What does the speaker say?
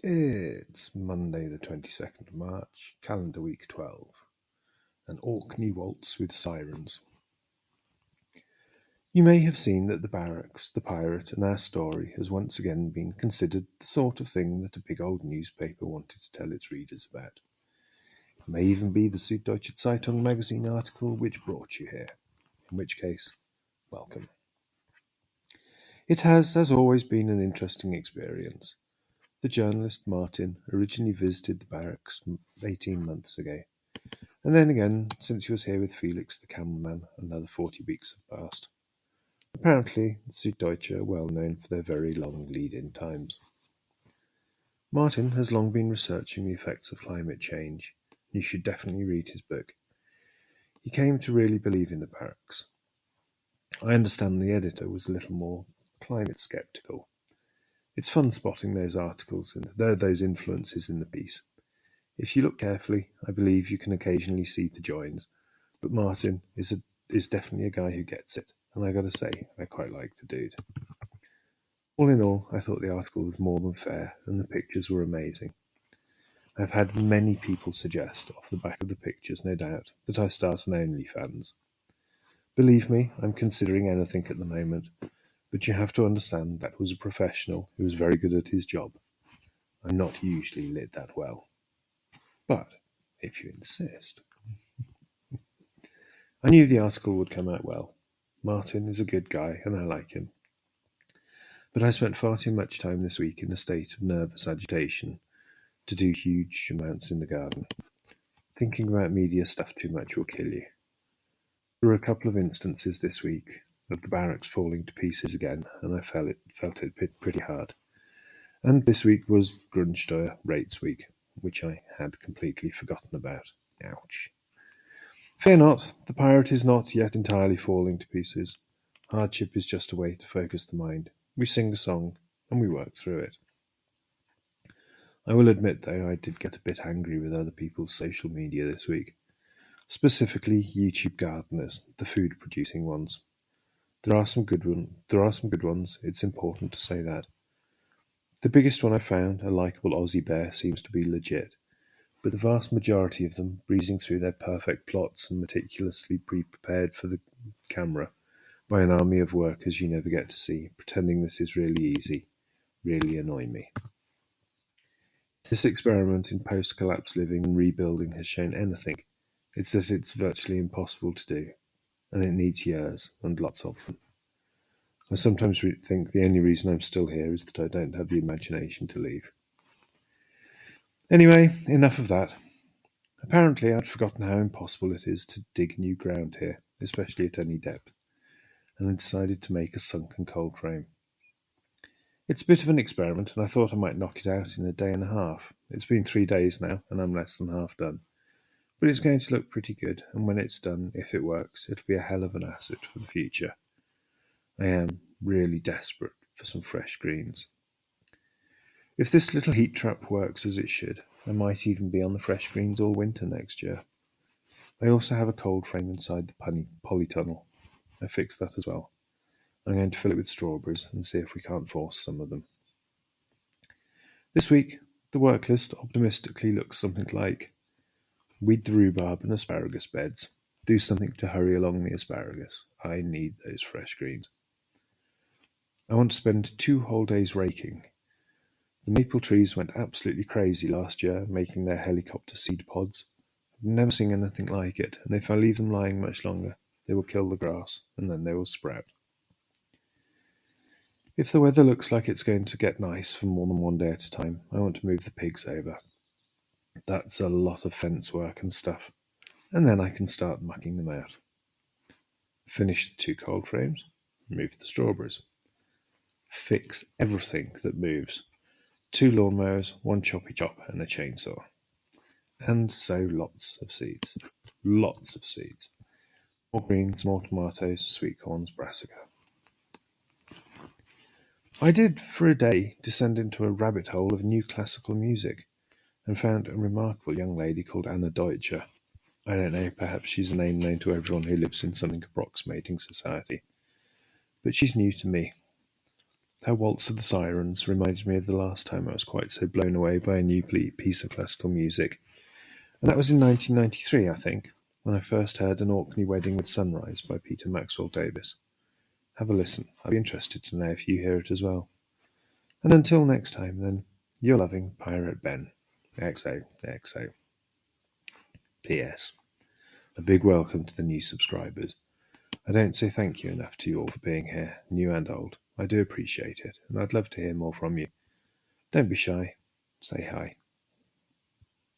It's Monday the 22nd of March, calendar week 12, an Orkney Waltz with Sirens. You may have seen that the Barracks, the pirate, and our story has once again been considered the sort of thing that a big old newspaper wanted to tell its readers about. It may even be the Süddeutsche Zeitung Magazine article which brought you here, in which case, welcome. It has, as always, been an interesting experience. The journalist Martin originally visited the Barracks 18 months ago, and then again since he was here with Felix, the cameraman, another 40 weeks have passed. Apparently, the Süddeutsche are well known for their very long lead-in times. Martin has long been researching the effects of climate change. You should definitely read his book. He came to really believe in the Barracks. I understand the editor was a little more climate sceptical. It's fun spotting those articles and those influences in the piece. If you look carefully, I believe you can occasionally see the joins, but Martin is definitely a guy who gets it, and I gotta say, I quite like the dude. All in all, I thought the article was more than fair, and the pictures were amazing. I've had many people suggest, off the back of the pictures no doubt, that I start an OnlyFans. Believe me, I'm considering anything at the moment, but you have to understand that was a professional who was very good at his job. I'm not usually lit that well. But, if you insist. I knew the article would come out well. Martin is a good guy, and I like him. But I spent far too much time this week in a state of nervous agitation to do huge amounts in the garden. Thinking about media stuff too much will kill you. There were a couple of instances this week of the Barracks falling to pieces again, and I felt it pretty hard. And this week was Grundsteuer rates week, which I had completely forgotten about. Ouch. Fear not, the pirate is not yet entirely falling to pieces. Hardship is just a way to focus the mind. We sing a song, and we work through it. I will admit, though, I did get a bit angry with other people's social media this week. Specifically, YouTube gardeners, the food-producing ones. There are some good ones, it's important to say that. The biggest one I found, a likeable Aussie bear, seems to be legit, but the vast majority of them, breezing through their perfect plots and meticulously pre-prepared for the camera by an army of workers you never get to see, pretending this is really easy, really annoy me. This experiment in post-collapse living and rebuilding has shown anything, it's that it's virtually impossible to do, and it needs years, and lots of them. I sometimes think the only reason I'm still here is that I don't have the imagination to leave. Anyway, enough of that. Apparently I'd forgotten how impossible it is to dig new ground here, especially at any depth, and I decided to make a sunken cold frame. It's a bit of an experiment, and I thought I might knock it out in a day and a half. It's been 3 days now, and I'm less than half done. But it's going to look pretty good, and when it's done, if it works, it'll be a hell of an asset for the future. I am really desperate for some fresh greens. If this little heat trap works as it should, I might even be on the fresh greens all winter next year. I also have a cold frame inside the polytunnel. I fixed that as well. I'm going to fill it with strawberries and see if we can't force some of them. This week, the work list optimistically looks something like: weed the rhubarb and asparagus beds. Do something to hurry along the asparagus. I need those fresh greens. I want to spend 2 whole days raking. The maple trees went absolutely crazy last year, making their helicopter seed pods. I've never seen anything like it, and if I leave them lying much longer, they will kill the grass, and then they will sprout. If the weather looks like it's going to get nice for more than 1 day at a time, I want to move the pigs over. That's a lot of fence work and stuff, and then I can start mucking them out. Finish the 2 cold frames, move the strawberries. Fix everything that moves. 2 lawnmowers, 1 choppy chop, and a chainsaw. And sow lots of seeds. Lots of seeds. More greens, more tomatoes, sweet corns, brassica. I did, for a day, descend into a rabbit hole of new classical music, and found a remarkable young lady called Anna Deutscher. I don't know, perhaps she's a name known to everyone who lives in something approximating society. But she's new to me. That Waltz of the Sirens reminded me of the last time I was quite so blown away by a new piece of classical music, and that was in 1993, I think, when I first heard An Orkney Wedding with Sunrise by Peter Maxwell Davies. Have a listen. I'd be interested to know if you hear it as well. And until next time, then, your loving Pirate Ben. XOXO. P.S. A big welcome to the new subscribers. I don't say thank you enough to you all for being here, new and old. I do appreciate it, and I'd love to hear more from you. Don't be shy. Say hi.